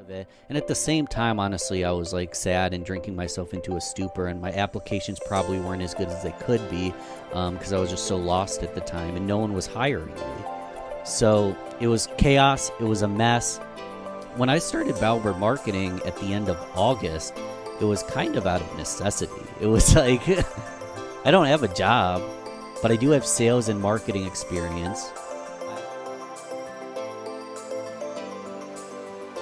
of it. And at the same time, honestly, I was like sad and drinking myself into a stupor, and my applications probably weren't as good as they could be because I was just so lost at the time and no one was hiring me. So it was chaos. It was a mess. When I started Balbert Marketing at the end of August, it was kind of out of necessity. It was like, I don't have a job, but I do have sales and marketing experience.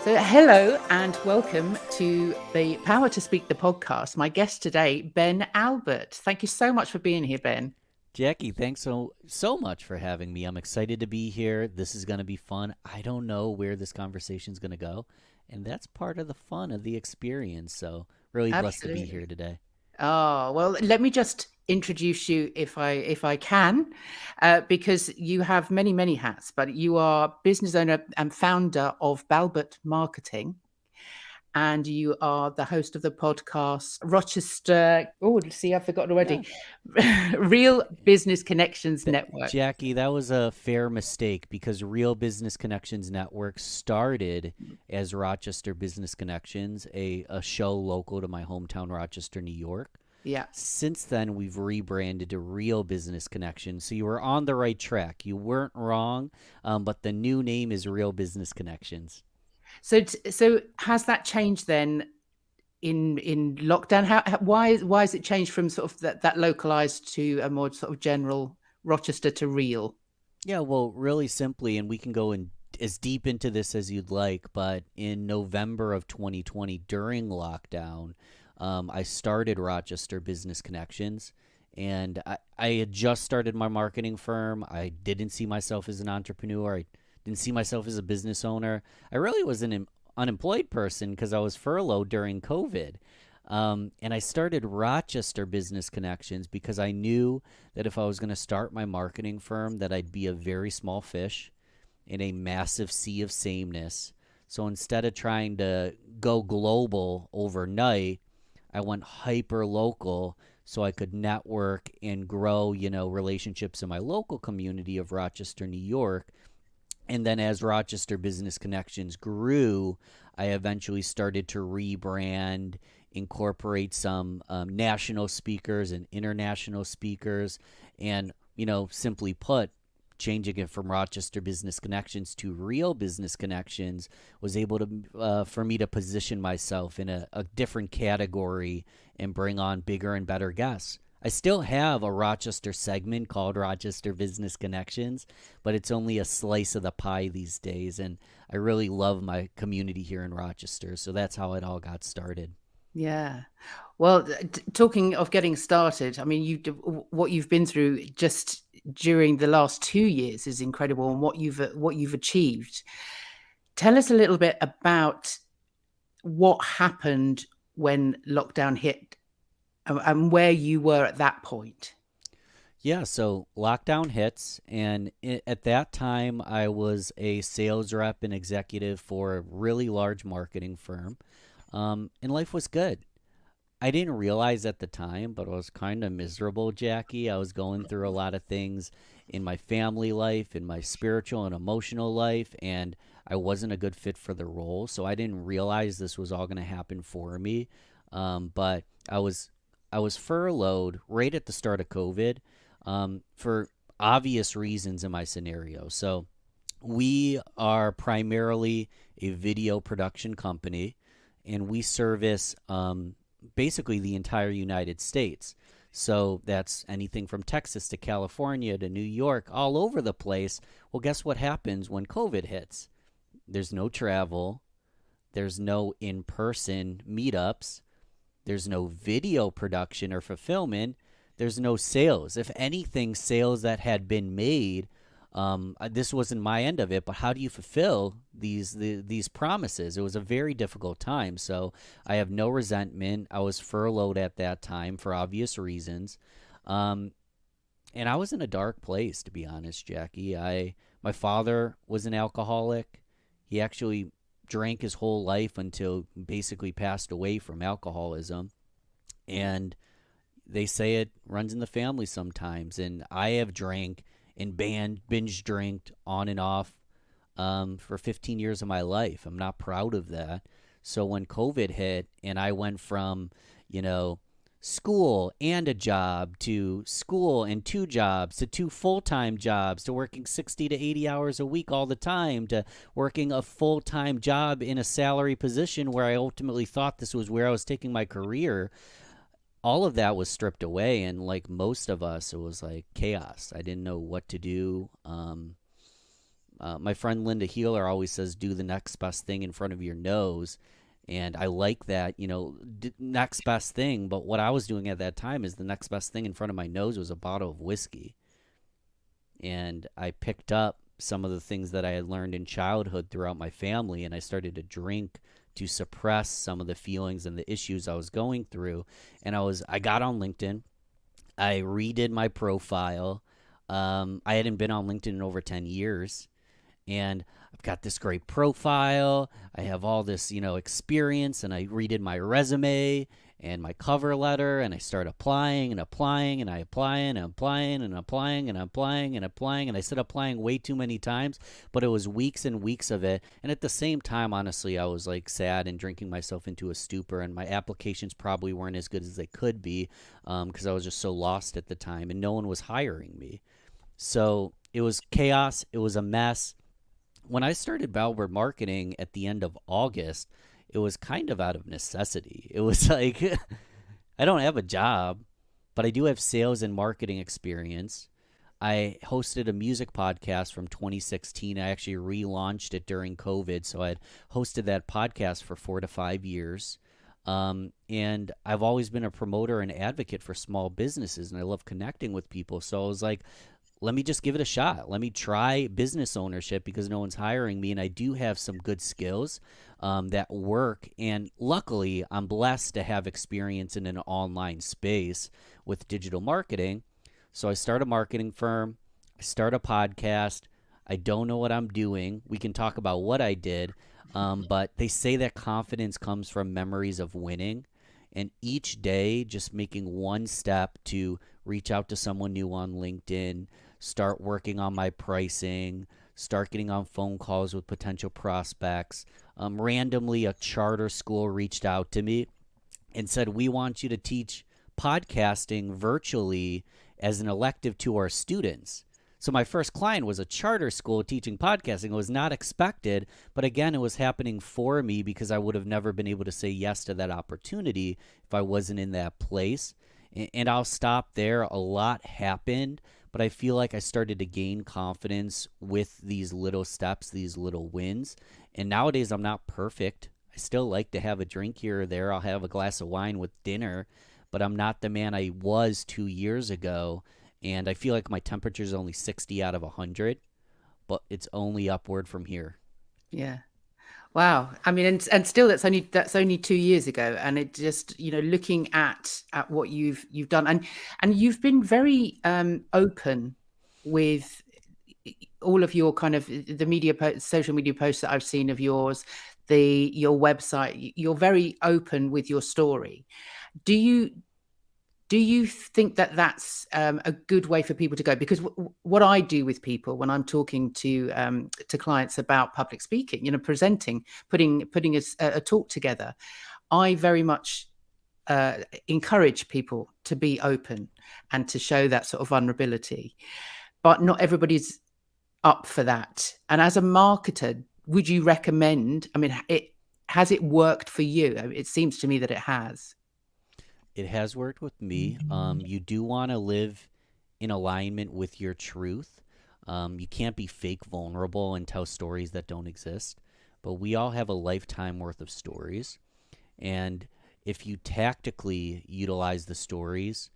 So hello and welcome to the Power to Speak the podcast. My guest today, Ben Albert. Thank you so much for being here, Ben. Jackie, thanks so much for having me. I'm excited to be here. This is going to be fun. I don't know where this conversation is going to go, and that's part of the fun of the experience. So really blessed to be here Absolutely. today. Oh, well, let me just introduce you if I can, because you have many hats, but you are business owner and founder of Balbert Marketing. And you are the host of the podcast Rochester. Oh, see, I've forgotten Yeah, already. Real Business Connections Network. Jackie, that was a fair mistake because Real Business Connections Network started as Rochester Business Connections, a show local to my hometown, Rochester, New York. Yeah. Since then, we've rebranded to Real Business Connections. So you were on the right track. You weren't wrong, but the new name is Real Business Connections. So has that changed then in lockdown? Why has it changed from sort of that localized to a more sort of general Rochester to real? Yeah, well, really simply, and we can go in as deep into this as you'd like, but in November of 2020, during lockdown, I started Rochester Business Connections, and I had just started my marketing firm. I didn't see myself as an entrepreneur. I didn't see myself as a business owner. I really was an unemployed person because I was furloughed during COVID. And I started Rochester Business Connections because I knew that if I was going to start my marketing firm, that I'd be a very small fish in a massive sea of sameness. So instead of trying to go global overnight, I went hyper local so I could network and grow, relationships in my local community of Rochester, New York. And then as Rochester Business Connections grew, I eventually started to rebrand, incorporate some national speakers and international speakers, and, simply put, changing it from Rochester Business Connections to Real Business Connections was able to for me to position myself in a different category and bring on bigger and better guests. I still have a Rochester segment called Rochester Business Connections, but it's only a slice of the pie these days. And I really love my community here in Rochester. So that's how it all got started. Yeah. Well, talking of getting started, I mean, what you've been through just during the last 2 years is incredible, and what you've achieved. Tell us a little bit about what happened when lockdown hit and where you were at that point. Yeah, so lockdown hits, and at that time, I was a sales rep and executive for a really large marketing firm, and life was good. I didn't realize at the time, but I was kind of miserable, Jackie. I was going through a lot of things in my family life, in my spiritual and emotional life, and I wasn't a good fit for the role. So I didn't realize this was all going to happen for me. But I was furloughed right at the start of COVID for obvious reasons in my scenario. So we are primarily a video production company, and we service basically the entire United States. So that's anything from Texas to California to New York, all over the place. Well, guess what happens when COVID hits? There's no travel, there's no in person meetups, there's no video production or fulfillment, there's no sales. If anything, sales that had been made, this wasn't my end of it, but how do you fulfill these promises? It was a very difficult time. So I have no resentment. I was furloughed at that time for obvious reasons. And I was in a dark place, to be honest, Jackie. My father was an alcoholic. He actually drank his whole life until basically passed away from alcoholism. And they say it runs in the family sometimes. And I have drank and binge drinked on and off for 15 years of my life. I'm not proud of that. So when COVID hit and I went from, you know, school and a job to school and two jobs to two full-time jobs to working 60 to 80 hours a week all the time to working a full-time job in a salary position where I ultimately thought this was where I was taking my career, all of that was stripped away. And like most of us, it was like chaos. I didn't know what to do. My friend Linda Healer always says, do the next best thing in front of your nose. And I like that, next best thing. But what I was doing at that time is the next best thing in front of my nose was a bottle of whiskey. And I picked up some of the things that I had learned in childhood throughout my family, and I started to drink to suppress some of the feelings and the issues I was going through. And I got on LinkedIn. I redid my profile. I hadn't been on LinkedIn in over 10 years, and I've got this great profile. I have all this, experience, and I redid my resume and my cover letter, and I start applying and applying, and I apply and applying and applying and applying and applying, and I said applying way too many times, but it was weeks and weeks of it. And at the same time, honestly, I was like sad and drinking myself into a stupor, and my applications probably weren't as good as they could be, because I was just so lost at the time, and no one was hiring me. So it was chaos. It was a mess. When I started Balbert Marketing at the end of August, it was kind of out of necessity. It was like, I don't have a job, but I do have sales and marketing experience. I hosted a music podcast from 2016. I actually relaunched it during COVID. So I had hosted that podcast for 4 to 5 years. And I've always been a promoter and advocate for small businesses, and I love connecting with people. So I was like, let me just give it a shot. Let me try business ownership because no one's hiring me, and I do have some good skills that work. And luckily, I'm blessed to have experience in an online space with digital marketing. So I start a marketing firm. I start a podcast. I don't know what I'm doing. We can talk about what I did, but they say that confidence comes from memories of winning. And each day, just making one step to reach out to someone new on LinkedIn, start working on my pricing, start getting on phone calls with potential prospects. Randomly, a charter school reached out to me and said, we want you to teach podcasting virtually as an elective to our students. So my first client was a charter school teaching podcasting. It was not expected, but again, it was happening for me because I would have never been able to say yes to that opportunity if I wasn't in that place. And I'll stop there. A lot happened, but I feel like I started to gain confidence with these little steps, these little wins. And nowadays, I'm not perfect. I still like to have a drink here or there. I'll have a glass of wine with dinner, but I'm not the man I was 2 years ago. And I feel like my temperature is only 60 out of 100, but it's only upward from here. Yeah. Wow. I mean, and still that's only 2 years ago. And it just, looking at what you've done, and you've been very open with all of your kind of the social media posts that I've seen of yours, your website. You're very open with your story. Do you think that that's a good way for people to go? Because what I do with people when I'm talking to clients about public speaking, presenting, putting a talk together, I very much encourage people to be open and to show that sort of vulnerability. But not everybody's up for that. And as a marketer, would you recommend? I mean, has it worked for you? It seems to me that it has. It has worked with me. You do want to live in alignment with your truth. You can't be fake vulnerable and tell stories that don't exist. But we all have a lifetime worth of stories. And if you tactically utilize the stories,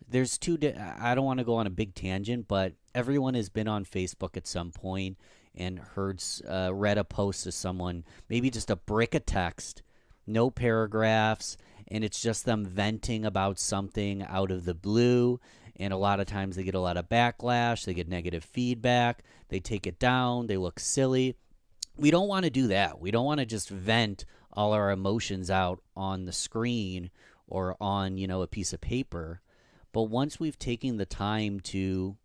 there's I don't want to go on a big tangent, but everyone has been on Facebook at some point and read a post of someone, maybe just a brick of text, no paragraphs, and it's just them venting about something out of the blue. And a lot of times they get a lot of backlash, they get negative feedback, they take it down, they look silly. We don't want to do that. We don't want to just vent all our emotions out on the screen or on, a piece of paper. But once we've taken the time to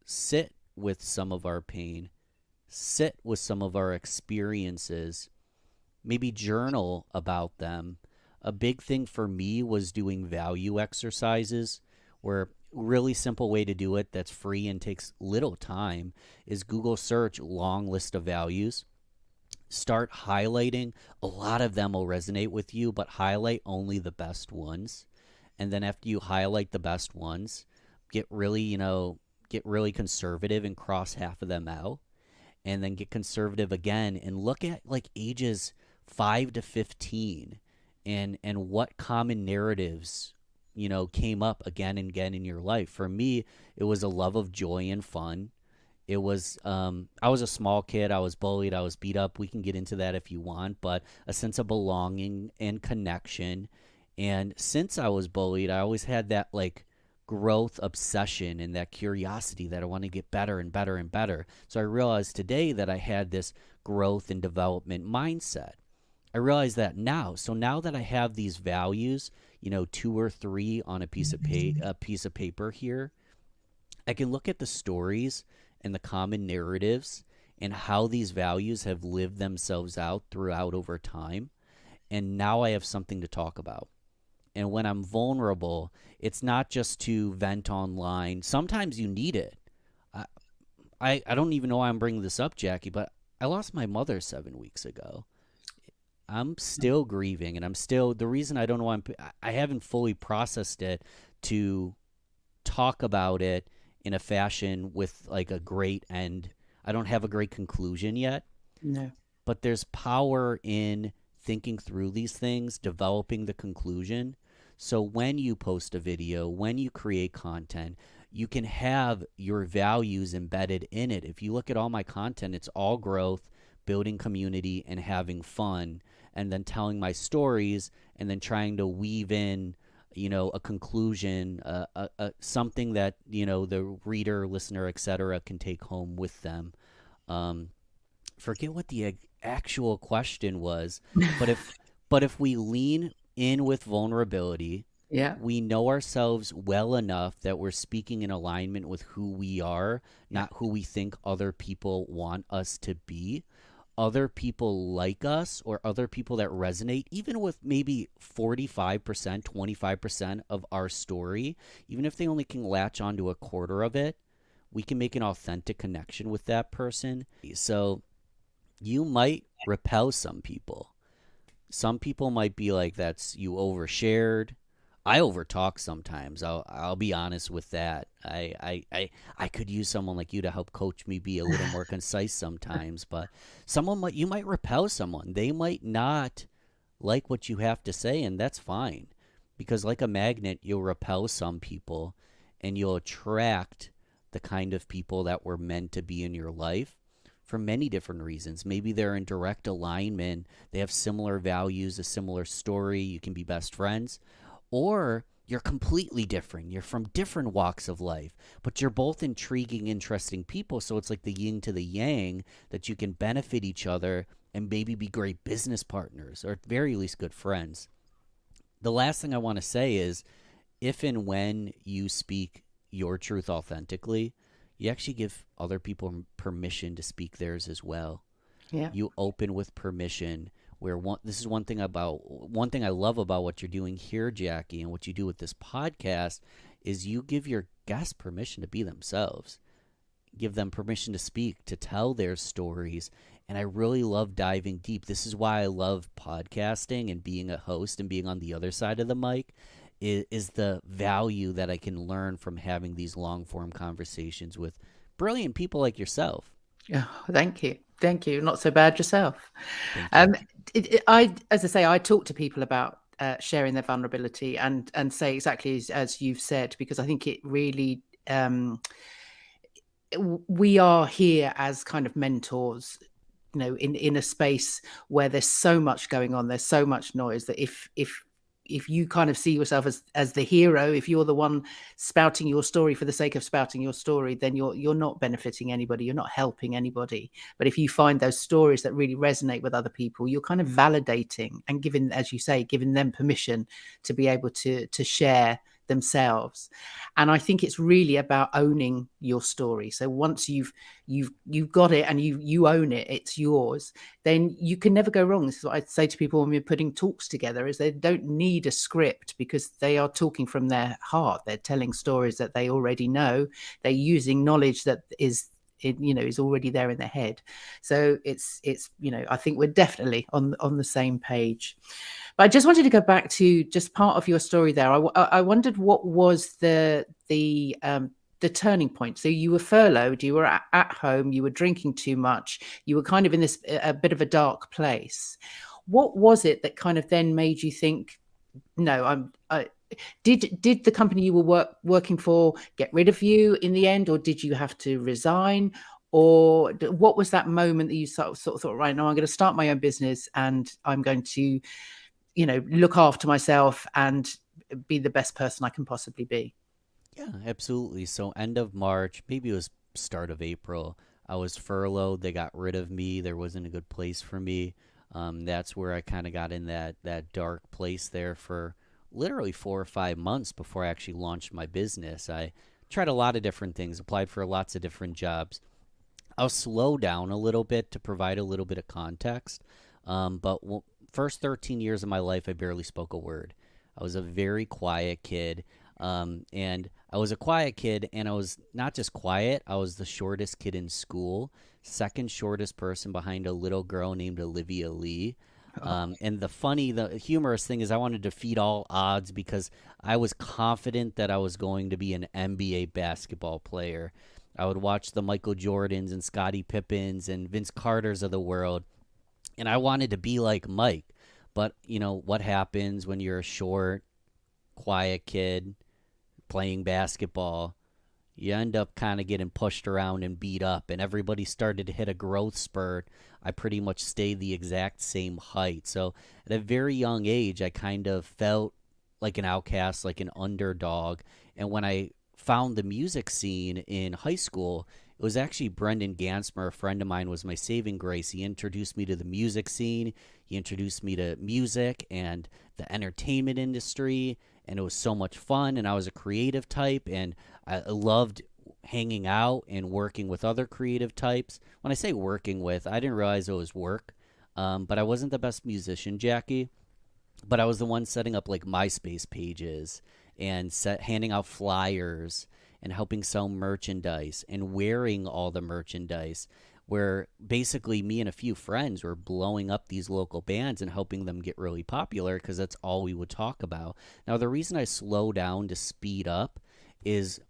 sit with some of our pain sit with some of our experiences, maybe journal about them. A big thing for me was doing value exercises, where really simple way to do it that's free and takes little time is Google search long list of values. Start highlighting. A lot of them will resonate with you, but highlight only the best ones. And then after you highlight the best ones, get really, get really conservative and cross half of them out, and then get conservative again and look at like ages 5 to 15, and what common narratives came up again and again in your life. For me, it was a love of joy and fun. It was I was a small kid, I was bullied, I was beat up. We can get into that if you want, but a sense of belonging and connection. And since I was bullied, I always had that like growth obsession and that curiosity that I want to get better and better and better. So I realized today that I had this growth and development mindset. I realize that now. So now that I have these values, two or three on a piece of paper here, I can look at the stories and the common narratives and how these values have lived themselves out throughout over time. And now I have something to talk about. And when I'm vulnerable, it's not just to vent online. Sometimes you need it. I, I don't even know why I'm bringing this up, Jackie, but I lost my mother 7 weeks ago. I'm still grieving, and I'm still, the reason I don't know why I haven't fully processed it to talk about it in a fashion with like a great end. I don't have a great conclusion yet, No. but there's power in thinking through these things, developing the conclusion. So when you post a video, when you create content, you can have your values embedded in it. If you look at all my content, it's all growth, building community, and having fun, and then telling my stories, and then trying to weave in a conclusion, something that the reader, listener, etc., can take home with them. Um, Forget what the actual question was, but if we lean in with vulnerability, Yeah. we know ourselves well enough that we're speaking in alignment with who we are, Yeah. not who we think other people want us to be. Other people like us, or other people that resonate, even with maybe 45%, 25% of our story, even if they only can latch onto a quarter of it, we can make an authentic connection with that person. So you might repel some people. Some people might be like, that's you overshared. I overtalk sometimes. I'll be honest with that. I could use someone like you to help coach me be a little more concise sometimes, but you might repel someone. They might not like what you have to say, and that's fine. Because like a magnet, you'll repel some people and you'll attract the kind of people that were meant to be in your life for many different reasons. Maybe they're in direct alignment, they have similar values, a similar story, you can be best friends. Or you're completely different. You're from different walks of life, but you're both intriguing, interesting people. So it's like the yin to the yang, that you can benefit each other and maybe be great business partners, or at very least good friends. The last thing I want to say is, if and when you speak your truth authentically, you actually give other people permission to speak theirs as well. Yeah. You open with permission, where this is one thing I love about what you're doing here, Jackie, and what you do with this podcast, is you give your guests permission to be themselves, give them permission to speak, to tell their stories. And I really love diving deep. This is why I love podcasting and being a host and being on the other side of the mic, is the value that I can learn from having these long form conversations with brilliant people like yourself. Oh, thank you. Thank you. Not so bad yourself. Thank you. Um, as I say, I talk to people about sharing their vulnerability and say exactly as you've said, because I think it really, we are here as kind of mentors, in a space where there's so much going on, there's so much noise, that if you kind of see yourself as the hero, if you're the one spouting your story for the sake of spouting your story, then you're not benefiting anybody, you're not helping anybody. But if you find those stories that really resonate with other people, you're kind of validating and giving, as you say, giving them permission to be able to share themselves. And I think it's really about owning your story. So once you've got it and you own it, it's yours, then you can never go wrong. This is what I'd say to people when we're putting talks together, is they don't need a script, because they are talking from their heart. They're telling stories that they already know. They're using knowledge that is already there in their head. So it's I think we're definitely on the same page. But I just wanted to go back to just part of your story there. I wondered what was the turning point. So you were furloughed, you were at home, you were drinking too much, you were kind of in this a bit of a dark place. What was it that kind of then made you think, no, did the company you were working for get rid of you in the end, or did you have to resign? Or what was that moment that you sort of thought, right, now I'm going to start my own business and I'm going to, look after myself and be the best person I can possibly be? Yeah, absolutely. So end of March, maybe it was start of April, I was furloughed. They got rid of me. There wasn't a good place for me. That's where I kind of got in that dark place there for literally 4 or 5 months before I actually launched my business. I tried a lot of different things, applied for lots of different jobs. I'll slow down a little bit to provide a little bit of context. But first 13 years of my life, I barely spoke a word. I was a very quiet kid. And I was a quiet kid, and I was not just quiet, I was the shortest kid in school, second shortest person behind a little girl named Olivia Lee. And the humorous thing is, I wanted to defeat all odds because I was confident that I was going to be an NBA basketball player. I would watch the Michael Jordans and Scottie Pippens and Vince Carters of the world, and I wanted to be like Mike. But, what happens when you're a short, quiet kid playing basketball? You end up kind of getting pushed around and beat up, and everybody started to hit a growth spurt. I pretty much stayed the exact same height. So at a very young age, I kind of felt like an outcast, like an underdog. And when I found the music scene in high school, it was actually Brendan Gansmer, a friend of mine, was my saving grace. He introduced me to the music scene. He introduced me to music and the entertainment industry, and it was so much fun. And I was a creative type, and I loved hanging out and working with other creative types. When I say working with, I didn't realize it was work. But I wasn't the best musician, Jackie. But I was the one setting up like MySpace pages and handing out flyers and helping sell merchandise and wearing all the merchandise. Where basically me and a few friends were blowing up these local bands and helping them get really popular because that's all we would talk about. Now, the reason I slow down to speed up is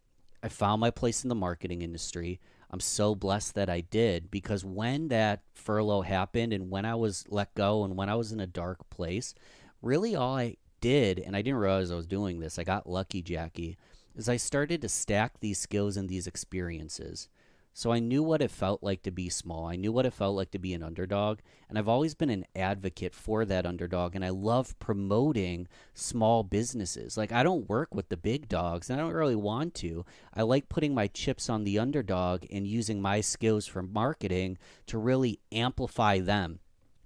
I found my place in the marketing industry. I'm so blessed that I did, because when that furlough happened and when I was let go and when I was in a dark place, really all I did, and I didn't realize I was doing this, I got lucky, Jackie, is I started to stack these skills and these experiences. So I knew what it felt like to be small. I knew what it felt like to be an underdog. And I've always been an advocate for that underdog. And I love promoting small businesses. Like, I don't work with the big dogs, and I don't really want to. I like putting my chips on the underdog and using my skills from marketing to really amplify them.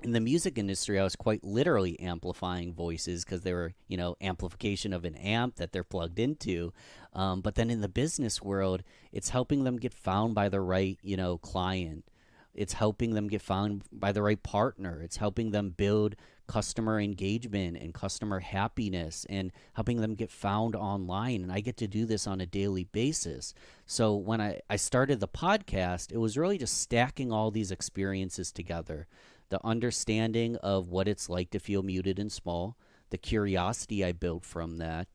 In the music industry, I was quite literally amplifying voices because they were, amplification of an amp that they're plugged into. But then in the business world, it's helping them get found by the right, client. It's helping them get found by the right partner. It's helping them build customer engagement and customer happiness and helping them get found online. And I get to do this on a daily basis. So when I started the podcast, it was really just stacking all these experiences together. The understanding of what it's like to feel muted and small, the curiosity I built from that,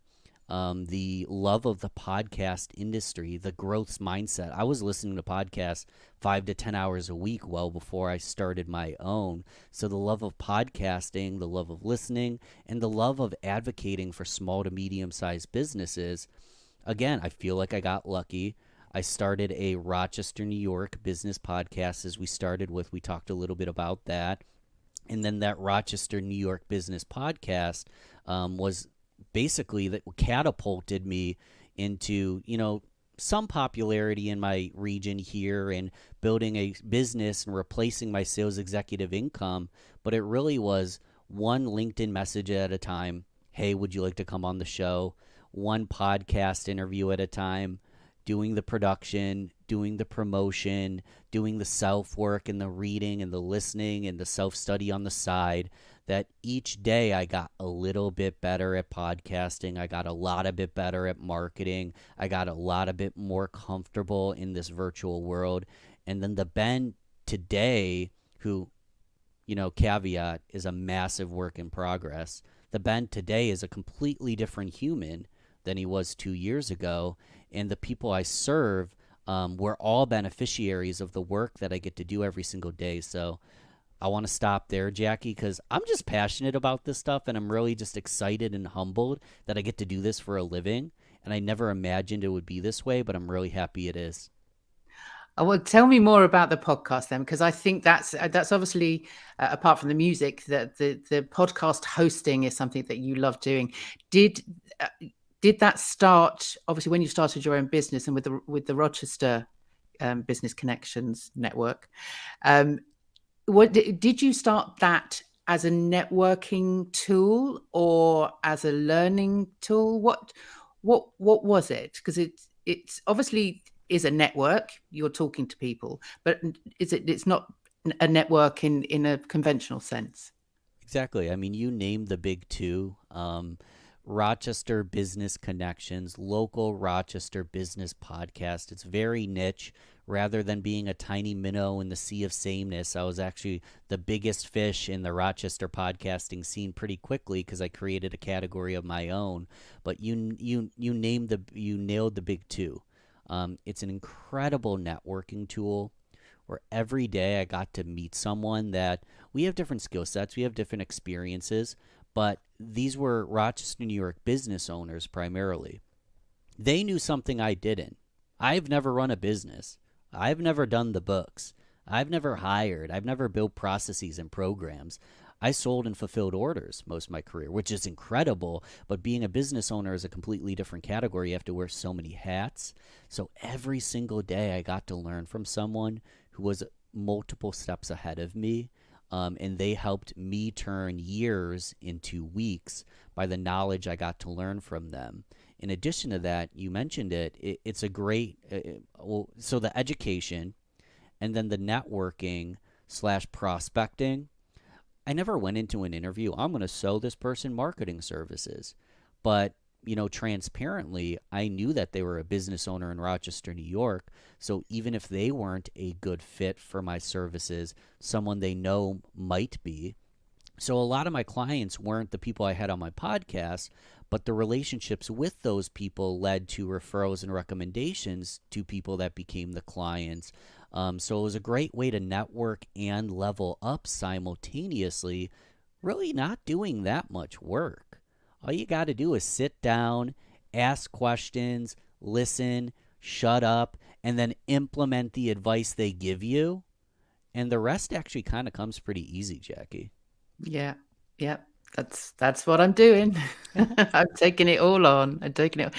the love of the podcast industry, the growth mindset. I was listening to podcasts 5 to 10 hours a week well before I started my own. So the love of podcasting, the love of listening, and the love of advocating for small to medium-sized businesses. Again, I feel like I got lucky. I started a Rochester, New York business podcast as we started with. We talked a little bit about that. And then that Rochester, New York business podcast was basically that catapulted me into, some popularity in my region here and building a business and replacing my sales executive income. But it really was one LinkedIn message at a time. Hey, would you like to come on the show? one podcast interview at a time, doing the production, doing the promotion, doing the self work and the reading and the listening and the self study on the side, that each day I got a little bit better at podcasting. I got a lot of bit better at marketing. I got a lot of bit more comfortable in this virtual world. And then the Ben today, who, caveat, is a massive work in progress. The Ben today is a completely different human than he was 2 years ago. And the people I serve, we're all beneficiaries of the work that I get to do every single day. So I want to stop there, Jackie, because I'm just passionate about this stuff, and I'm really just excited and humbled that I get to do this for a living. And I never imagined it would be this way, but I'm really happy it is. Oh, well, tell me more about the podcast then, because I think that's obviously apart from the music, that the podcast hosting is something that you love doing. Did uh, did that start obviously when you started your own business and with the Rochester Business Connections network? Um, what did you start that as a networking tool or as a learning tool? What was it? Because it's obviously is a network. You're talking to people, but it's not a network in a conventional sense. Exactly. I mean, you named the big two. Rochester Business Connections, local Rochester business podcast. It's very niche. Rather than being a tiny minnow in the sea of sameness, I was actually the biggest fish in the Rochester podcasting scene pretty quickly because I created a category of my own. But you nailed the big two. It's an incredible networking tool where every day I got to meet someone that we have different skill sets, we have different experiences, but these were Rochester, New York business owners primarily. They knew something I didn't. I've never run a business. I've never done the books. I've never hired. I've never built processes and programs. I sold and fulfilled orders most of my career, which is incredible. But being a business owner is a completely different category. You have to wear so many hats. So every single day, I got to learn from someone who was multiple steps ahead of me. And they helped me turn years into weeks by the knowledge I got to learn from them. In addition to that, you mentioned it's a great, so the education and then the networking slash prospecting. I never went into an interview, I'm going to sell this person marketing services. But, transparently, I knew that they were a business owner in Rochester, New York. So even if they weren't a good fit for my services, someone they know might be. So a lot of my clients weren't the people I had on my podcast, but the relationships with those people led to referrals and recommendations to people that became the clients. So it was a great way to network and level up simultaneously, really not doing that much work. All you got to do is sit down, ask questions, listen, shut up, and then implement the advice they give you. And the rest actually kind of comes pretty easy, Jackie. Yeah, yeah. That's what I'm doing. I'm taking it all on. I'm taking it,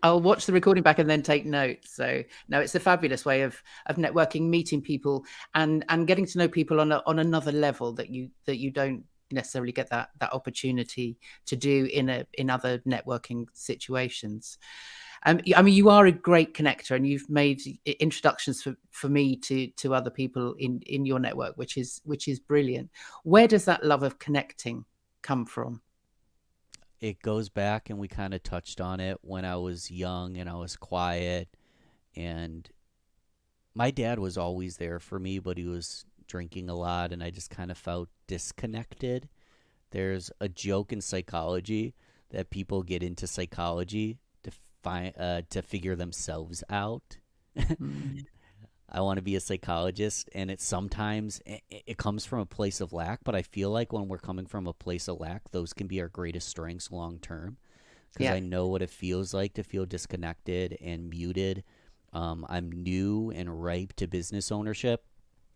I'll watch the recording back and then take notes. So no, it's a fabulous way of networking, meeting people, and getting to know people on another level that you don't necessarily get that opportunity to do in other networking situations. I mean, you are a great connector, and you've made introductions for me to other people in your network, which is brilliant. Where does that love of connecting come from? It goes back, and we kind of touched on it when I was young and I was quiet. And my dad was always there for me, but he was drinking a lot, and I just kind of felt disconnected. There's a joke in psychology that people get into psychology to figure themselves out. Mm, I want to be a psychologist, and it comes from a place of lack. But I feel like when we're coming from a place of lack, those can be our greatest strengths long term. Because yeah, I know what it feels like to feel disconnected and muted. I'm new and ripe to business ownership,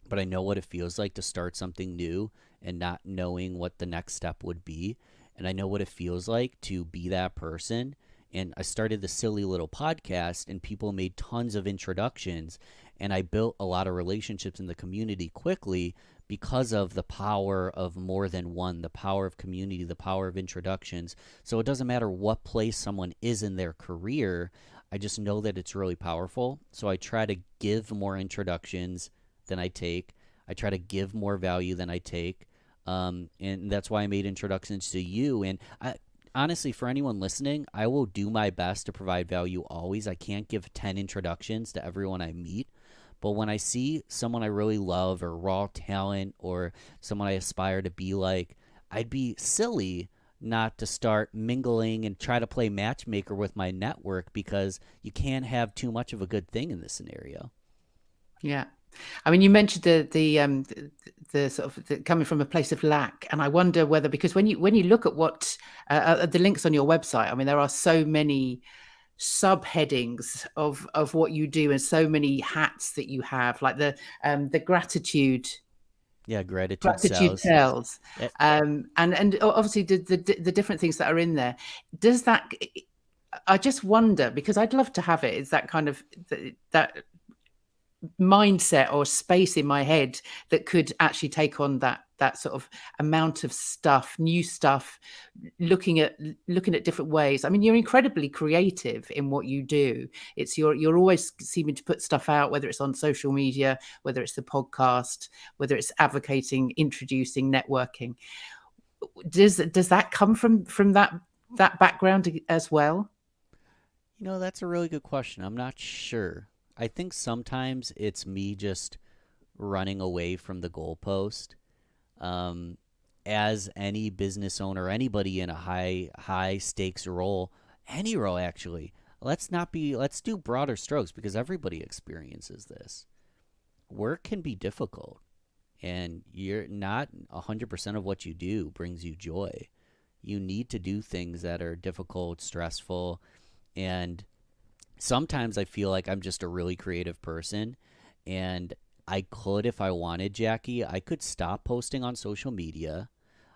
but I know what it feels like to start something new and not knowing what the next step would be. And I know what it feels like to be that person. And I started the silly little podcast, and people made tons of introductions. And I built a lot of relationships in the community quickly because of the power of more than one, the power of community, the power of introductions. So it doesn't matter what place someone is in their career. I just know that it's really powerful. So I try to give more introductions than I take. I try to give more value than I take. And that's why I made introductions to you. And honestly, for anyone listening, I will do my best to provide value always. I can't give 10 introductions to everyone I meet. But when I see someone I really love or raw talent or someone I aspire to be like, I'd be silly not to start mingling and try to play matchmaker with my network because you can't have too much of a good thing in this scenario. Yeah. I mean, you mentioned the sort of coming from a place of lack, and I wonder whether, because when you look at what the links on your website, I mean, there are so many subheadings of what you do, and so many hats that you have, like the Yeah, gratitude gratitude sells. tells, Eh, and obviously the different things that are in there. Does that? I just wonder, because I'd love to have it. Is that kind of that mindset or space in my head that could actually take on that sort of amount of stuff, new stuff, looking at different ways. I mean, you're incredibly creative in what you do. It's you're always seeming to put stuff out, whether it's on social media, whether it's the podcast, whether it's advocating, introducing, networking. Does that come from that background as well? that's a really good question. I'm not sure. I think sometimes it's me just running away from the goalpost. Um, as any business owner, anybody in a high stakes role, any role actually, let's do broader strokes because everybody experiences this. Work can be difficult, and you're not 100% of what you do brings you joy. You need to do things that are difficult, stressful, and sometimes I feel like I'm just a really creative person, and I could, if I wanted, Jackie, I could stop posting on social media.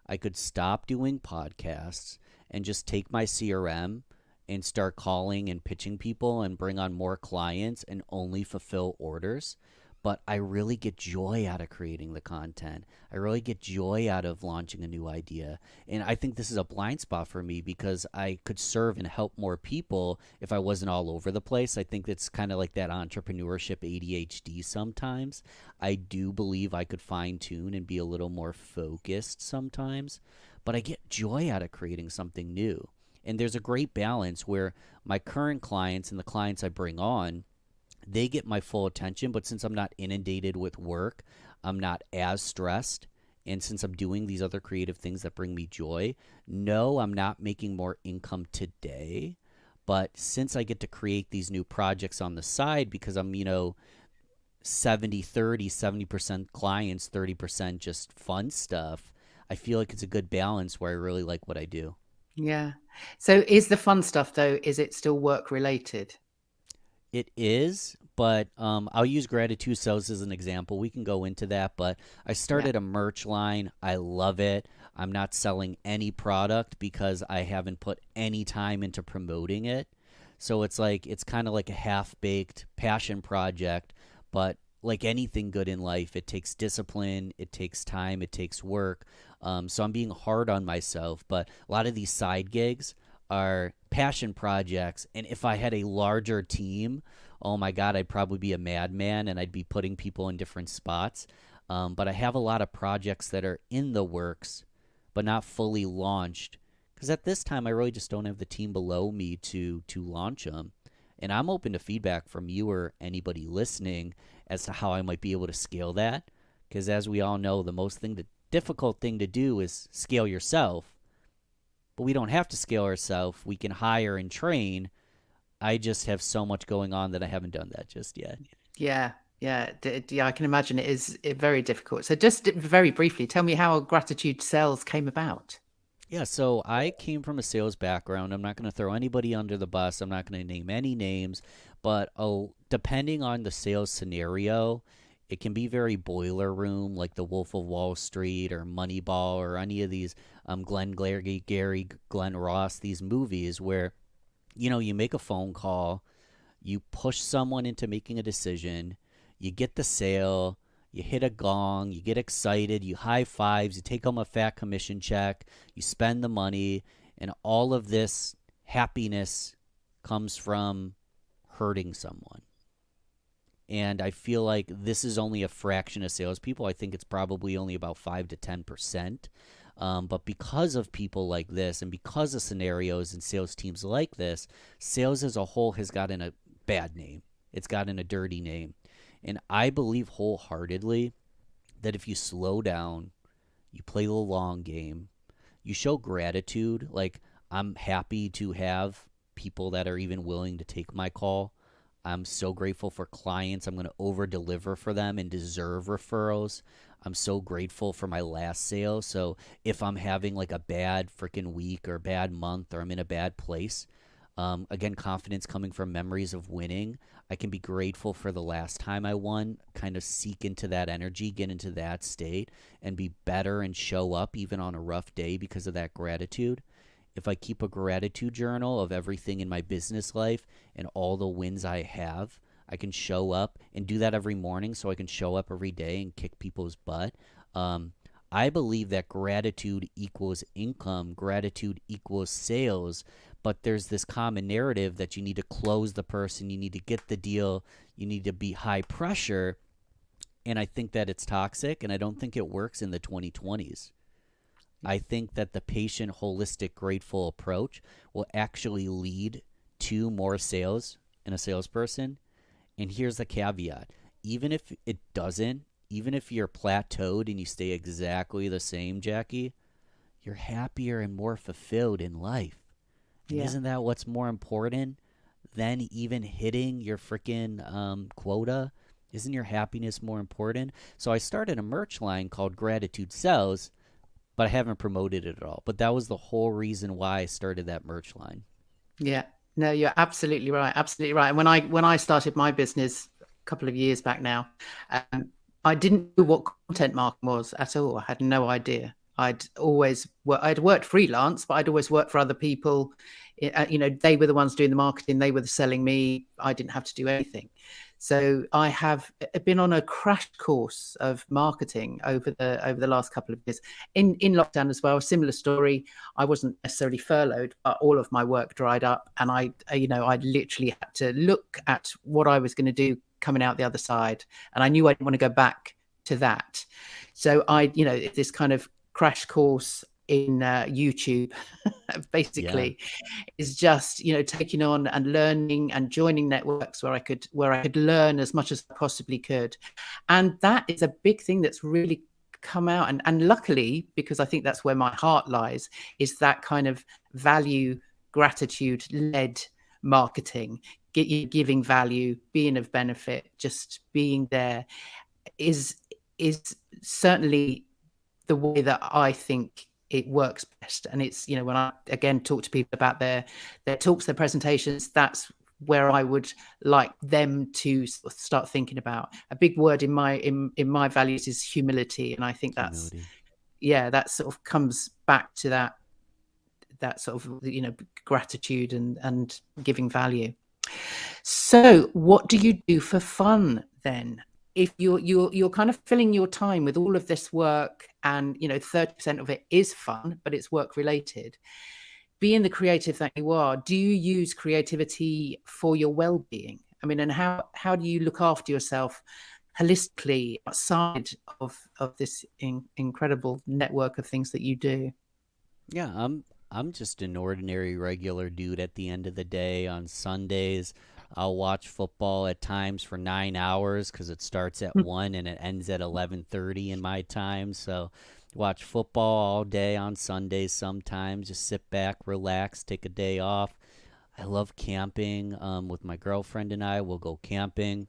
I could stop doing podcasts and just take my CRM and start calling and pitching people and bring on more clients and only fulfill orders. But I really get joy out of creating the content. I really get joy out of launching a new idea. And I think this is a blind spot for me because I could serve and help more people if I wasn't all over the place. I think it's kind of like that entrepreneurship ADHD sometimes. I do believe I could fine tune and be a little more focused sometimes, but I get joy out of creating something new. And there's a great balance where my current clients and the clients I bring on, they get my full attention, but since I'm not inundated with work, I'm not as stressed. And since I'm doing these other creative things that bring me joy, no, I'm not making more income today. But since I get to create these new projects on the side because I'm, 70% clients, 30% just fun stuff, I feel like it's a good balance where I really like what I do. Yeah. So is the fun stuff though, is it still work related? It is, but I'll use gratitude sales as an example. We can go into that, but I Yeah. started a merch line. I love it. I'm not selling any product because I haven't put any time into promoting it. So it's kind of like a half baked passion project, but like anything good in life, it takes discipline, it takes time, it takes work. So I'm being hard on myself, but a lot of these side gigs are passion projects. And if I had a larger team, oh my God, I'd probably be a madman and I'd be putting people in different spots. But I have a lot of projects that are in the works, but not fully launched. Because at this time, I really just don't have the team below me to launch them. And I'm open to feedback from you or anybody listening as to how I might be able to scale that. Because as we all know, the difficult thing to do is scale yourself, but we don't have to scale ourselves. We can hire and train. I just have so much going on that I haven't done that just yet. Yeah. Yeah. Yeah. I can imagine it is very difficult. So just very briefly, tell me how gratitude sales came about. Yeah, so I came from a sales background. I'm not going to throw anybody under the bus. I'm not going to name any names, but depending on the sales scenario, it can be very boiler room, like The Wolf of Wall Street or Moneyball or any of these Gary, Glenn Ross, these movies where you make a phone call, you push someone into making a decision, You get the sale, you hit a gong, you get excited, you high fives, you take home a fat commission check, you spend the money, and all of this happiness comes from hurting someone. And I feel like this is only a fraction of salespeople. I think it's probably only about 5 to 10%. But because of people like this, and because of scenarios and sales teams like this, sales as a whole has gotten a bad name. It's gotten a dirty name. And I believe wholeheartedly that if you slow down, you play the long game, you show gratitude. Like, I'm happy to have people that are even willing to take my call. I'm so grateful for clients. I'm going to over deliver for them and deserve referrals. I'm so grateful for my last sale. So if I'm having like a bad freaking week or bad month, or I'm in a bad place, again, confidence coming from memories of winning. I can be grateful for the last time I won, kind of seek into that energy, get into that state, and be better and show up even on a rough day because of that gratitude. If I keep a gratitude journal of everything in my business life and all the wins I have, I can show up and do that every morning so I can show up every day and kick people's butt. Um, I believe that gratitude equals income, gratitude equals sales, but there's this common narrative that you need to close the person, you need to get the deal, you need to be high pressure. And I think that it's toxic, and I don't think it works in the 2020s. I think that the patient, holistic, grateful approach will actually lead to more sales in a salesperson. And here's the caveat: even if it doesn't, even if you're plateaued and you stay exactly the same, Jackie, you're happier and more fulfilled in life. And Yeah. isn't that what's more important than even hitting your freaking quota? Isn't your happiness more important? So I started a merch line called Gratitude Sells, but I haven't promoted it at all. But that was the whole reason why I started that merch line. Yeah. No, you're absolutely right. Absolutely right. And when I started my business a couple of years back now, um, I didn't know what content marketing was at all. I had no idea. I'd worked freelance, but I'd always worked for other people. They were the ones doing the marketing. They were selling me. I didn't have to do anything. So I have been on a crash course of marketing over the last couple of years. In lockdown as well, similar story. I wasn't necessarily furloughed, but all of my work dried up, and I literally had to look at what I was going to do coming out the other side, and I knew I didn't want to go back to that. So this kind of crash course in YouTube, Yeah. basically, is just taking on and learning and joining networks where I could learn as much as I possibly could. And that is a big thing that's really come out, and luckily, because I think that's where my heart lies, is that kind of value, gratitude led marketing, giving value, being of benefit, just being there is is certainly the way that I think it works best. And it's, when I again talk to people about their talks, their presentations, that's where I would like them to start thinking about. A big word in my values is humility. And I think that's, Humility. yeah, that sort of comes back to that sort of, gratitude and giving value. So, what do you do for fun then? If you're kind of filling your time with all of this work, and 30% of it is fun, but it's work related. Being the creative that you are, do you use creativity for your well-being? I mean, and how do you look after yourself holistically outside of this incredible network of things that you do? Yeah, I'm just an ordinary regular dude at the end of the day. On Sundays, I'll watch football at times for 9 hours cuz it starts at 1 and it ends at 11:30 in my time. So, watch football all day on Sundays sometimes, just sit back, relax, take a day off. I love camping. With my girlfriend and I, we'll go camping.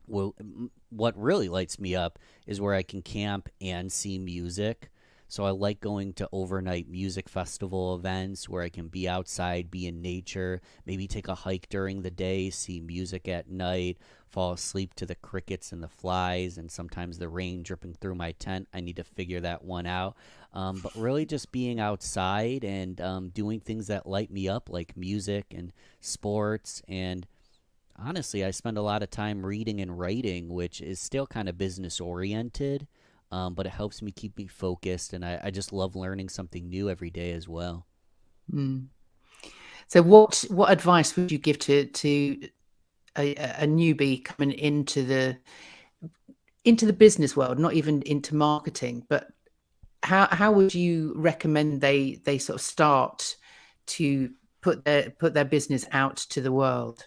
What really lights me up is where I can camp and see music. So I like going to overnight music festival events where I can be outside, be in nature, maybe take a hike during the day, see music at night, fall asleep to the crickets and the flies, and sometimes the rain dripping through my tent. I need to figure that one out. But really, just being outside and doing things that light me up, like music and sports. And honestly, I spend a lot of time reading and writing, which is still kind of business oriented, but it helps me keep me focused, and I just love learning something new every day as well. Mm. So what advice would you give to a newbie coming into the business world, not even into marketing, but how would you recommend they sort of start to put their business out to the world?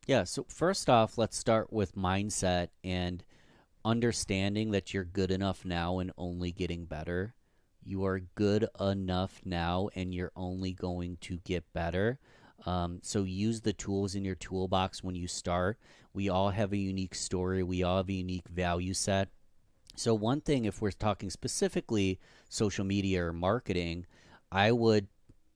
Yeah, so first off, let's start with mindset and understanding that you're good enough now and only getting better. You are good enough now and you're only going to get better. So use the tools in your toolbox when you start. We all have a unique story, we all have a unique value set. So, one thing, if we're talking specifically social media or marketing, I would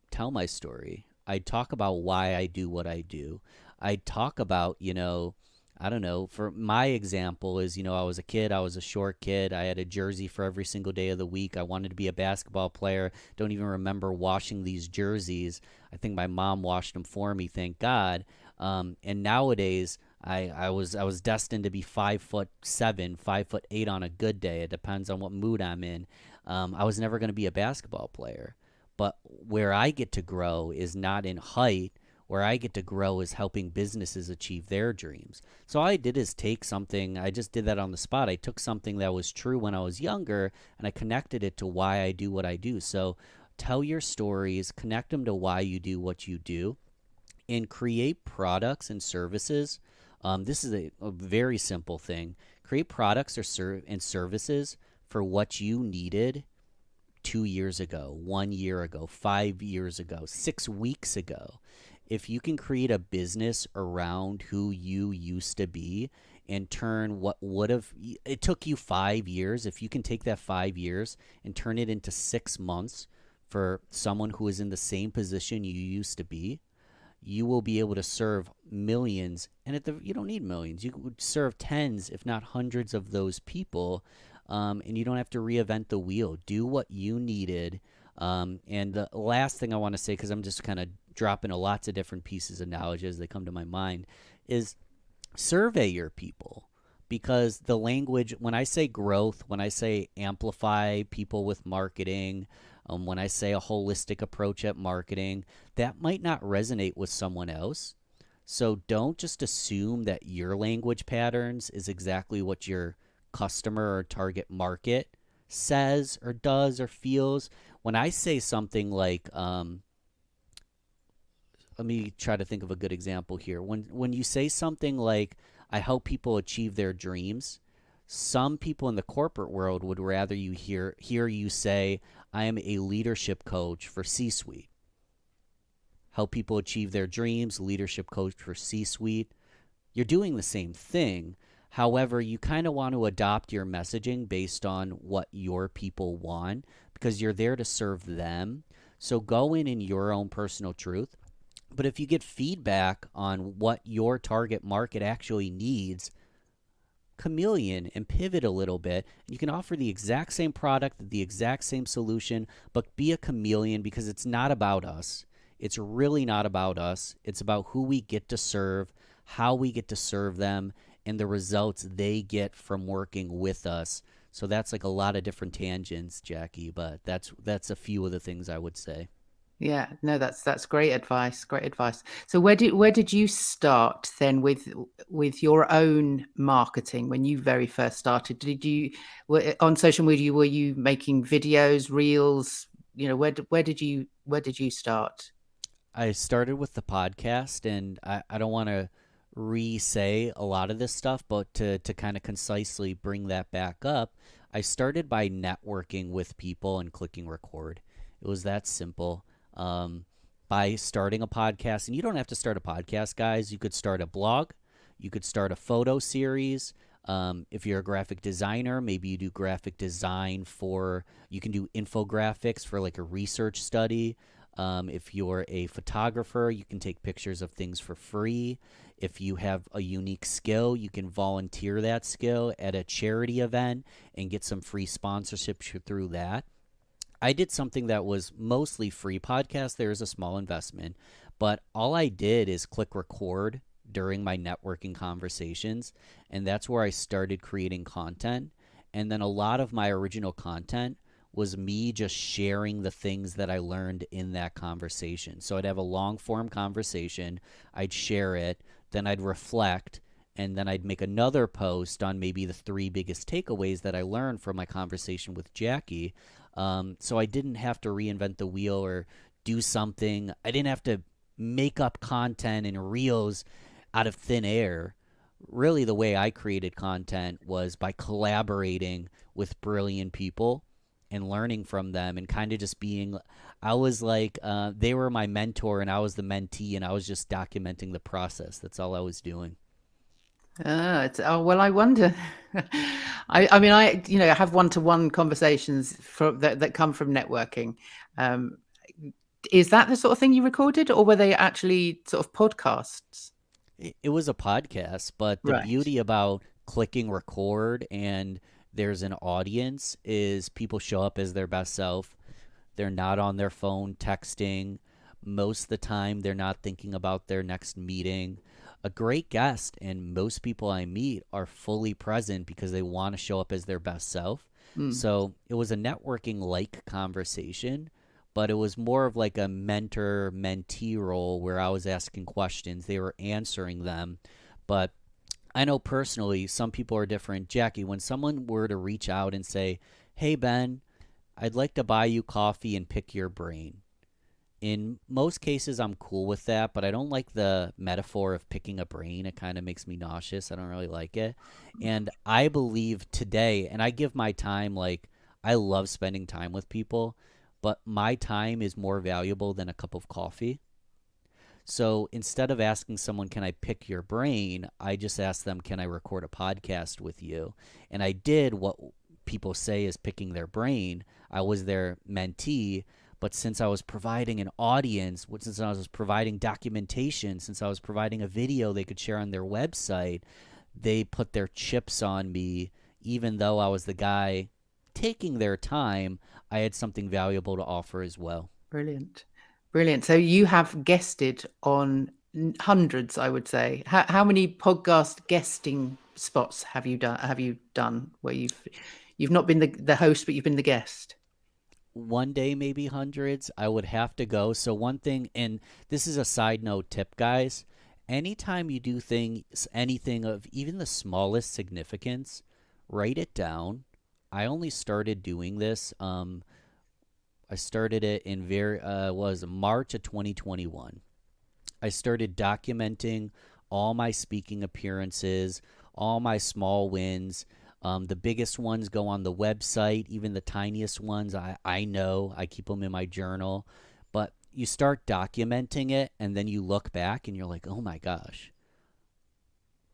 tell my story. I'd talk about why I do what I do. I'd talk about, I don't know, for my example is, I was a kid, I was a short kid. I had a jersey for every single day of the week. I wanted to be a basketball player. Don't even remember washing these jerseys. I think my mom washed them for me, thank God. And nowadays, I was destined to be 5'7", 5'8" on a good day. It depends on what mood I'm in. I was never going to be a basketball player. But where I get to grow is not in height. Where I get to grow is helping businesses achieve their dreams. So all I did is take something, I just did that on the spot. I took something that was true when I was younger and I connected it to why I do what I do. So tell your stories, connect them to why you do what you do, and create products and services. This is a very simple thing. Create products and services for what you needed 2 years ago, 1 year ago, 5 years ago, 6 weeks ago. If you can create a business around who you used to be and turn what would have, it took you 5 years, if you can take that 5 years and turn it into 6 months for someone who is in the same position you used to be, you will be able to serve millions. And you don't need millions. You could serve tens, if not hundreds, of those people, and you don't have to reinvent the wheel. Do what you needed. And the last thing I want to say, because I'm just kind of dropping lots of different pieces of knowledge as they come to my mind, is survey your people. Because the language, when I say growth, when I say amplify people with marketing, when I say a holistic approach at marketing, that might not resonate with someone else. So don't just assume that your language patterns is exactly what your customer or target market says or does or feels. When I say something like, let me try to think of a good example here. When you say something like, I help people achieve their dreams, some people in the corporate world would rather you hear you say, I am a leadership coach for C-suite. Help people achieve their dreams, leadership coach for C-suite. You're doing the same thing. However, you kind of want to adopt your messaging based on what your people want because you're there to serve them. So go in your own personal truth. But if you get feedback on what your target market actually needs, chameleon and pivot a little bit. You can offer the exact same product, the exact same solution, but be a chameleon because it's not about us. It's really not about us. It's about who we get to serve, how we get to serve them, and the results they get from working with us. So that's like a lot of different tangents, Jackie, but that's a few of the things I would say. Yeah, no, that's great advice. Great advice. So where did you start then with your own marketing when you very first started? On social media, were you making videos, reels? Where did you start? I started with the podcast, and I don't want to re-say a lot of this stuff, but to kind of concisely bring that back up, I started by networking with people and clicking record. It was that simple. By starting a podcast, and you don't have to start a podcast, guys. You could start a blog, you could start a photo series. If you're a graphic designer, maybe you do graphic design you can do infographics for like a research study. If you're a photographer, you can take pictures of things for free. If you have a unique skill, you can volunteer that skill at a charity event and get some free sponsorship through that. I did something that was mostly free. Podcast, there is a small investment, but all I did is click record during my networking conversations. And that's where I started creating content. And then a lot of my original content was me just sharing the things that I learned in that conversation. So I'd have a long form conversation, I'd share it, then I'd reflect, and then I'd make another post on maybe the three biggest takeaways that I learned from my conversation with Jackie. So I didn't have to reinvent the wheel or do something. I didn't have to make up content and reels out of thin air. Really, the way I created content was by collaborating with brilliant people and learning from them and kind of just being, I was like, they were my mentor and I was the mentee and I was just documenting the process. That's all I was doing. Oh well, I wonder. I mean, I have one-to-one conversations that come from networking. Um, is that the sort of thing you recorded, or were they actually sort of podcasts? It was a podcast, but the Right. beauty about clicking record and there's an audience is people show up as their best self. They're not on their phone texting. Most of the time, they're not thinking about their next meeting. A great guest, and most people I meet are fully present because they want to show up as their best self. Mm. So it was a networking like conversation, but it was more of like a mentor mentee role where I was asking questions, they were answering them. But I know personally, some people are different. Jackie, when someone were to reach out and say, "Hey, Ben, I'd like to buy you coffee and pick your brain." In most cases, I'm cool with that, but I don't like the metaphor of picking a brain. It kind of makes me nauseous. I don't really like it. And I believe today, and I give my time, like, I love spending time with people, but my time is more valuable than a cup of coffee. So instead of asking someone, "Can I pick your brain?" I just asked them, "Can I record a podcast with you?" And I did what people say is picking their brain. I was their mentee, but since I was providing an audience, since I was providing documentation, since I was providing a video they could share on their website, they put their chips on me. Even though I was the guy taking their time, I had something valuable to offer as well. Brilliant. Brilliant. So you have guested on hundreds, I would say. How many podcast guesting spots have you done where you've not been the host, but you've been the guest? One day, maybe hundreds. I would have to go. So one thing, and this is a side note tip, guys. Anytime you do things, anything of even the smallest significance, write it down. I only started doing this. I started it in was March of 2021. I started documenting all my speaking appearances, all my small wins. The biggest ones go on the website, even the tiniest ones, I know. I keep them in my journal. But you start documenting it, and then you look back and you're like, oh my gosh,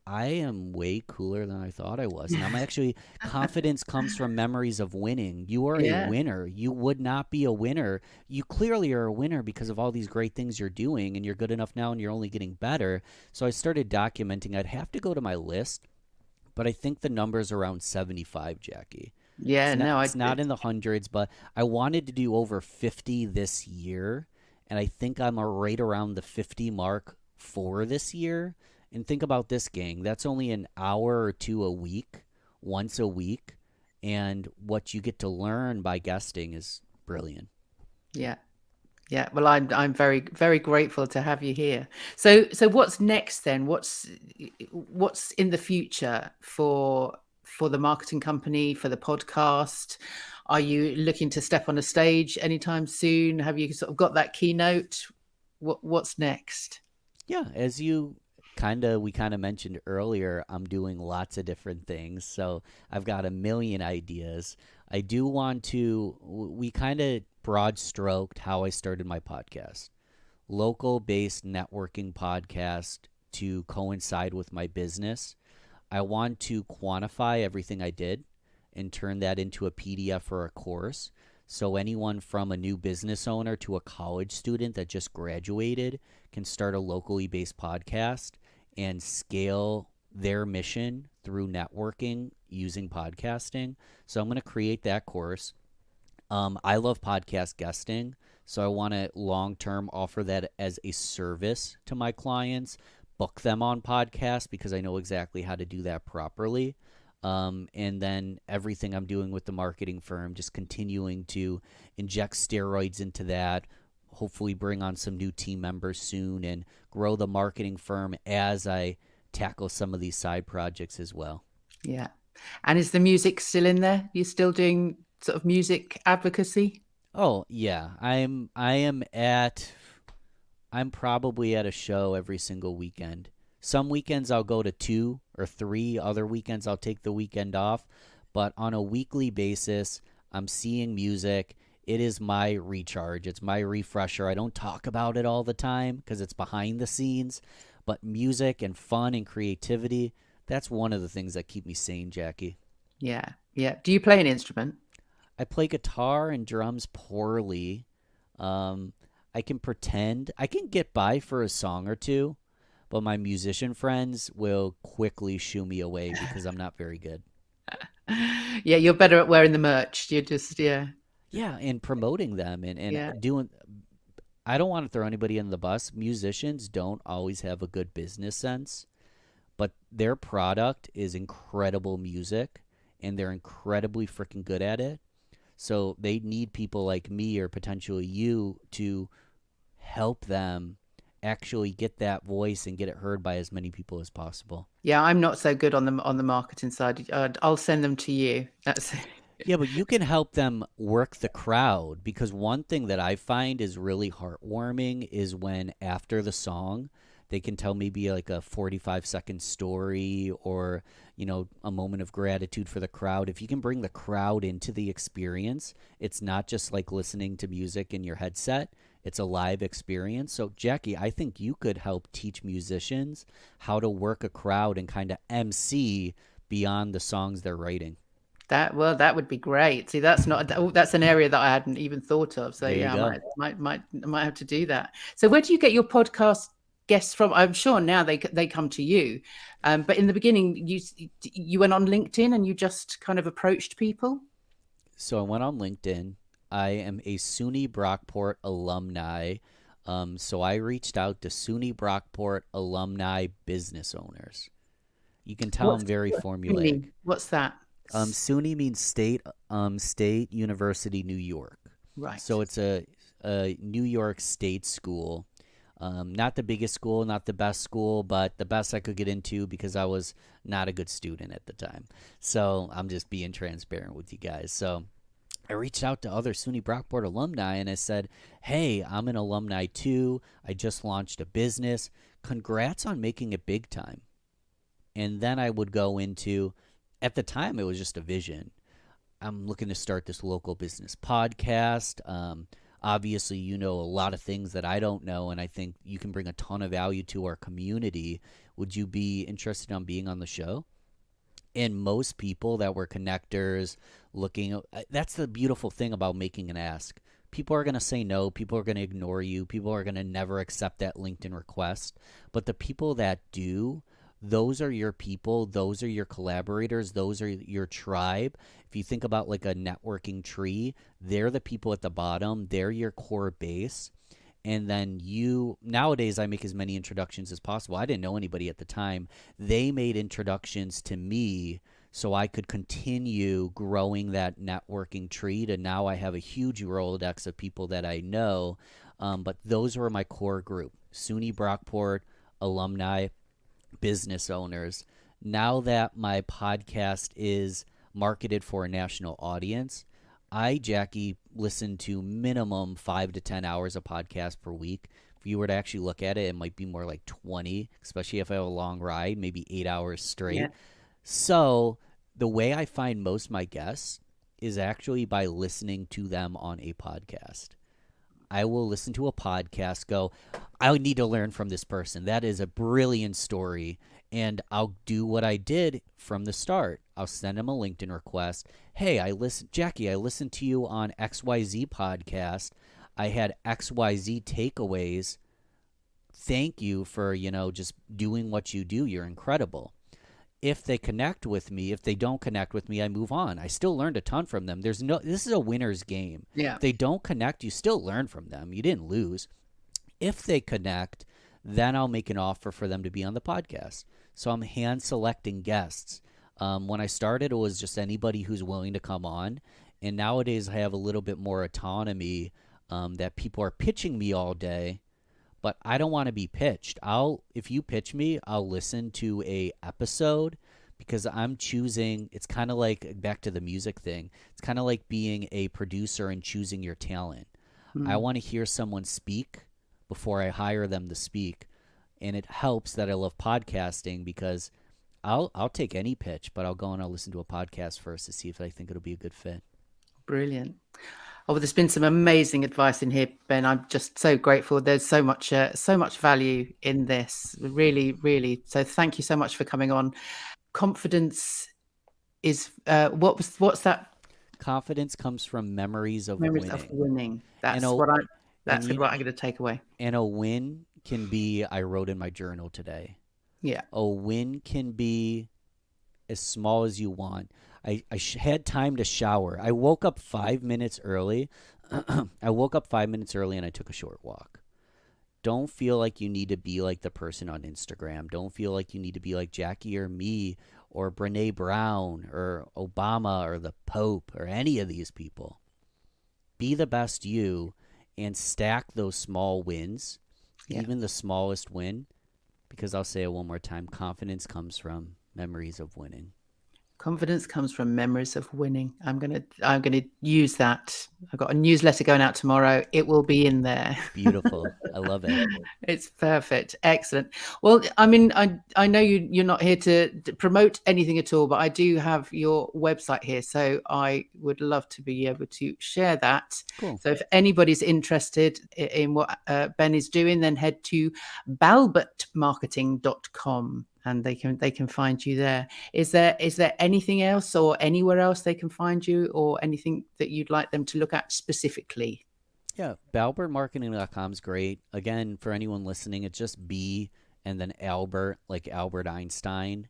I am way cooler than I thought I was. And I'm actually, confidence comes from memories of winning. You are a Yeah. winner. You would not be a winner. You clearly are a winner because of all these great things you're doing, and you're good enough now and you're only getting better. So I started documenting. I'd have to go to my list, but I think the number's around 75, Jackie. Yeah. No, It's not in the hundreds, but I wanted to do over 50 this year, and I think I'm right around the 50 mark for this year. And think about this, gang. That's only an hour or two a week, once a week, and what you get to learn by guesting is brilliant. yeah. Yeah, well, I'm very very grateful to have you here. So what's next then? What's in the future for the marketing company, for the podcast? Are you looking to step on a stage anytime soon? Have you sort of got that keynote? What's next? Yeah, as we kind of mentioned earlier, I'm doing lots of different things. So I've got a million ideas. I do want to we kind of broad stroked how I started my podcast. Local based networking podcast to coincide with my business. I want to quantify everything I did and turn that into a PDF or a course. So anyone from a new business owner to a college student that just graduated can start a locally based podcast and scale their mission through networking using podcasting. So I'm going to create that course. I love podcast guesting, so I want to long term offer that as a service to my clients. book them on podcasts because I know exactly how to do that properly. And then everything I'm doing with the marketing firm, just continuing to inject steroids into that, hopefully bring on some new team members soon and grow the marketing firm as I tackle some of these side projects as well. Yeah. And is the music still in there? You're still doing sort of music advocacy? Oh, yeah. I'm probably at a show every single weekend. Some weekends I'll go to 2 or 3, other weekends I'll take the weekend off, but on a weekly basis, I'm seeing music. It is my recharge. It's my refresher. I don't talk about it all the time because it's behind the scenes, but music and fun and creativity, that's one of the things that keep me sane, Jackie. Yeah. Yeah. Do you play an instrument? I play guitar and drums poorly. Um, I can pretend. I can get by for a song or two, but my musician friends will quickly shoo me away because I'm not very good. Yeah, you're better at wearing the merch. You're just, yeah. Yeah, and promoting them and Yeah. doing. I don't want to throw anybody in the bus. Musicians don't always have a good business sense, but their product is incredible music, and they're incredibly freaking good at it. So they need people like me or potentially you to help them actually get that voice and get it heard by as many people as possible. Yeah, I'm not so good on the marketing side. I'll send them to you. That's Yeah, but you can help them work the crowd because one thing that I find is really heartwarming is when after the song, they can tell maybe like a 45-second story or, a moment of gratitude for the crowd. If you can bring the crowd into the experience, it's not just like listening to music in your headset. It's a live experience. So, Jackie, I think you could help teach musicians how to work a crowd and kind of MC beyond the songs they're writing. that would be great. See, that's an area that I hadn't even thought of. So There you yeah, I go. might have to do that. So where do you get your podcast guests from? I'm sure now they come to you, but in the beginning you went on LinkedIn and you just kind of approached people. So I went on LinkedIn. I am a SUNY Brockport alumni. So I reached out to SUNY Brockport alumni business owners. You can tell I'm very What's formulaic. what's that? SUNY means State University, New York. Right. So it's a New York State school. Not the biggest school, not the best school, but the best I could get into because I was not a good student at the time. So I'm just being transparent with you guys. So I reached out to other SUNY Brockport alumni and I said, hey, I'm an alumni too. I just launched a business. Congrats on making it big time. And then I would go into, at the time, it was just a vision. I'm looking to start this local business podcast. Obviously, you know a lot of things that I don't know, and I think you can bring a ton of value to our community. Would you be interested in being on the show? And most people that were connectors looking, that's the beautiful thing about making an ask. People are going to say no. People are going to ignore you. People are going to never accept that LinkedIn request. But the people that do, those are your people. Those are your collaborators. Those are your tribe. If you think about like a networking tree, they're the people at the bottom. They're your core base. And then nowadays I make as many introductions as possible. I didn't know anybody at the time. They made introductions to me so I could continue growing that networking tree to now I have a huge Rolodex of people that I know. But those were my core group, SUNY Brockport alumni, business owners. Now that my podcast is marketed for a national audience, Jackie, listen to minimum 5 to 10 hours of podcast per week. If you were to actually look at it, it might be more like 20, especially if I have a long ride, maybe 8 hours Yeah. straight. So the way I find most of my guests is actually by listening to them on a podcast. I will listen to a podcast, go, I need to learn from this person. That is a brilliant story. And I'll do what I did from the start. I'll send them a LinkedIn request. Hey, Jackie, I listened to you on XYZ podcast. I had XYZ takeaways. Thank you for, just doing what you do. You're incredible. If they connect with me, if they don't connect with me, I move on. I still learned a ton from them. This is a winner's game. Yeah. If they don't connect, you still learn from them. You didn't lose. If they connect, then I'll make an offer for them to be on the podcast. So I'm hand selecting guests. When I started, it was just anybody who's willing to come on. And nowadays, I have a little bit more autonomy, that people are pitching me all day, but I don't want to be pitched. If you pitch me, I'll listen to a episode because I'm choosing. It's kind of like back to the music thing. It's kind of like being a producer and choosing your talent. I Mm. want to hear someone speak before I hire them to speak. And it helps that I love podcasting because I'll take any pitch, but I'll go and I'll listen to a podcast first to see if I think it'll be a good fit. Brilliant. Oh, well, there's been some amazing advice in here, Ben. I'm just so grateful. There's so much value in this. Really, really. So thank you so much for coming on. Confidence is what's that? Confidence comes from memories of Memories of winning. winning. And That's a, what and what you I'm going to take away. and a win can be I wrote in my journal today. Yeah. A win can be as small as you want. I had time to shower. I woke up 5 minutes early. I woke up 5 minutes early and I took a short walk. Don't feel like you need to be like the person on Instagram. Don't feel like you need to be like Jackie or me or Brene Brown or Obama or the Pope or any of these people. Be the best you and stack those small wins, Yeah. even the smallest win, because I'll say it one more time. Confidence comes from memories of winning. Confidence comes from memories of winning. I'm gonna use that. I've got a newsletter going out tomorrow. It will be in there. Beautiful. I love it. It's perfect. Excellent. Well, I mean, I know you're not here to promote anything at all, but I do have your website here, so I would love to be able to share that. Cool. So if anybody's interested in what Ben is doing, then head to balbertmarketing.com and they can find you there. Is there anything else or anywhere else they can find you, or anything that you'd like them to look at specifically? Yeah, balbertmarketing.com is great. Again, for anyone listening, it's just B and then Albert, like Albert Einstein,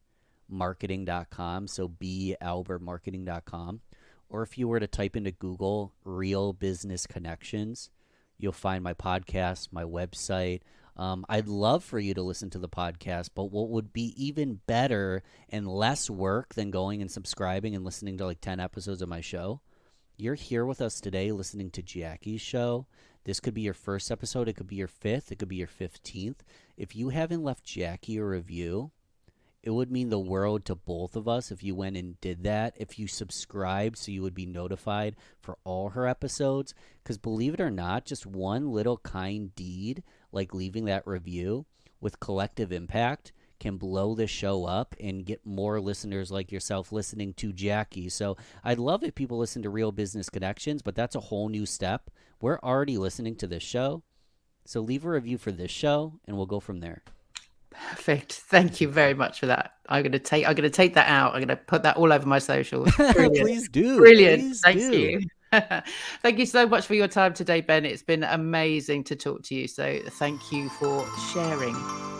marketing.com. So balbertmarketing.com. Or if you were to type into Google Real Business Connections, you'll find my podcast, my website. I'd love for you to listen to the podcast, but what would be even better and less work than going and subscribing and listening to like 10 episodes of my show? You're here with us today listening to Jackie's show. This could be your first episode. It could be your fifth. It could be your 15th. If you haven't left Jackie a review, it would mean the world to both of us if you went and did that. If you subscribed so you would be notified for all her episodes. Because believe it or not, just one little kind deed, like leaving that review with collective impact, can blow this show up and get more listeners like yourself listening to Jackie. So I'd love if people listen to Real Business Connections, but that's a whole new step. We're already listening to this show. So leave a review for this show and we'll go from there. Perfect. Thank you very much for that. I'm gonna take that out. I'm gonna put that all over my socials. Brilliant. Please do. Brilliant. Please Thank do. you. Thank you so much for your time today, Ben. It's been amazing to talk to you. So thank you for sharing.